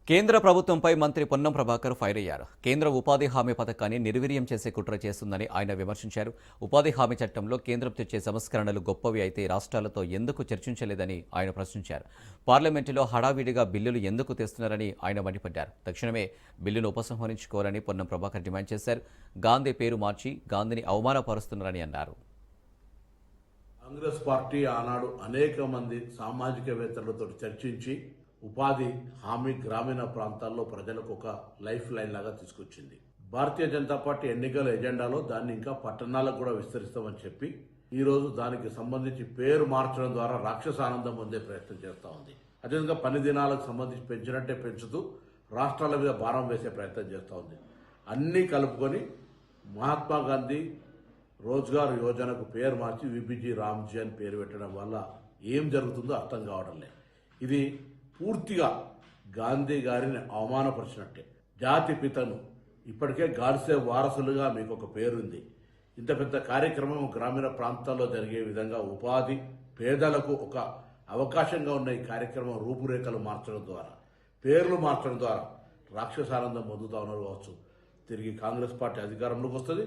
కేంద్ర ప్రభుత్వంపై మంత్రి పొన్నం ప్రభాకర్ ఫైర్ అయ్యారు. కేంద్ర ఉపాధి హామీ పథకాన్ని నిర్వీర్యం చేసే కుట్ర చేస్తుందని ఆయన విమర్శించారు. ఉపాధి హామీ చట్టంలో కేంద్రం తెచ్చే సంస్కరణలు గొప్పవి అయితే రాష్ట్రాలతో ఎందుకు చర్చించలేదని ఆయన ప్రశ్నించారు. పార్లమెంటులో హడావిడిగా బిల్లులు ఎందుకు తెస్తున్నారని ఆయన మండిపడ్డారు. తక్షణమే బిల్లును ఉపసంహరించుకోవాలని పొన్నం ప్రభాకర్ డిమాండ్ చేశారు. గాంధీ పేరు మార్చి గాంధీని అవమానపరుస్తున్నారని అన్నారు. కాంగ్రెస్ పార్టీ ఆనాడు అనేక మంది సామాజికవేత్తలతో చర్చించి ఉపాధి హామీ గ్రామీణ ప్రాంతాల్లో ప్రజలకు ఒక లైఫ్ లైన్ లాగా తీసుకొచ్చింది. భారతీయ జనతా పార్టీ ఎన్నికల ఎజెండాలో దాన్ని ఇంకా పట్టణాలకు కూడా విస్తరిస్తామని చెప్పి ఈరోజు దానికి సంబంధించి పేరు మార్చడం ద్వారా రాక్షస ఆనందం పొందే ప్రయత్నం చేస్తూ ఉంది. అదేవిధంగా పని దినాలకు సంబంధించి పెంచినట్టే పెంచుతూ రాష్ట్రాల మీద భారం వేసే ప్రయత్నం చేస్తూ ఉంది. అన్నీ కలుపుకొని మహాత్మా గాంధీ రోజ్గార్ యోజనకు పేరు మార్చి విబిజీ రామ్జీ అని పేరు పెట్టడం వల్ల ఏం జరుగుతుందో అర్థం కావడం లేదు. ఇది పూర్తిగా గాంధీ గారిని అవమానపరిచినట్టే. జాతి పితను ఇప్పటికే గాడ్సే వారసులుగా మీకు ఒక పేరుంది. ఇంత పెద్ద కార్యక్రమం గ్రామీణ ప్రాంతాల్లో జరిగే విధంగా ఉపాధి పేదలకు ఒక అవకాశంగా ఉన్న ఈ కార్యక్రమం రూపురేఖలు మార్చడం ద్వారా, పేర్లు మార్చడం ద్వారా రాక్షసానందం పొందుతా ఉన్నారు కావచ్చు. తిరిగి కాంగ్రెస్ పార్టీ అధికారంలోకి వస్తుంది.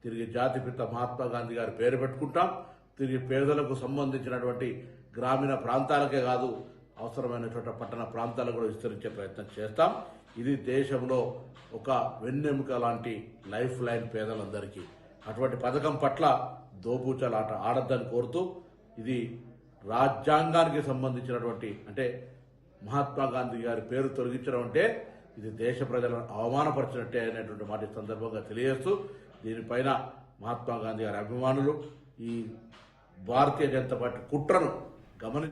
తిరిగి జాతిపిత మహాత్మా గాంధీ గారి పేరు పెట్టుకుంటాం. తిరిగి పేదలకు సంబంధించినటువంటి గ్రామీణ ప్రాంతాలకే కాదు, అవసరమైనటువంటి పట్టణ ప్రాంతాలకు కూడా విస్తరించే ప్రయత్నం చేస్తాం. ఇది దేశంలో ఒక వెన్నెముక లాంటి లైఫ్ లైన్ పేదలందరికీ. అటువంటి పథకం పట్ల దోబూచలాట ఆడద్దని కోరుతూ, ఇది రాజ్యాంగానికి సంబంధించినటువంటి, అంటే మహాత్మా గాంధీ గారి పేరు తొలగించడం అంటే ఇది దేశ ప్రజలను అవమానపరిచినట్టే అనేటువంటి మాట సందర్భంగా తెలియజేస్తూ, దీనిపైన మహాత్మా గాంధీ గారి అభిమానులు ఈ భారతీయ జనతా పార్టీ కుట్రను గమని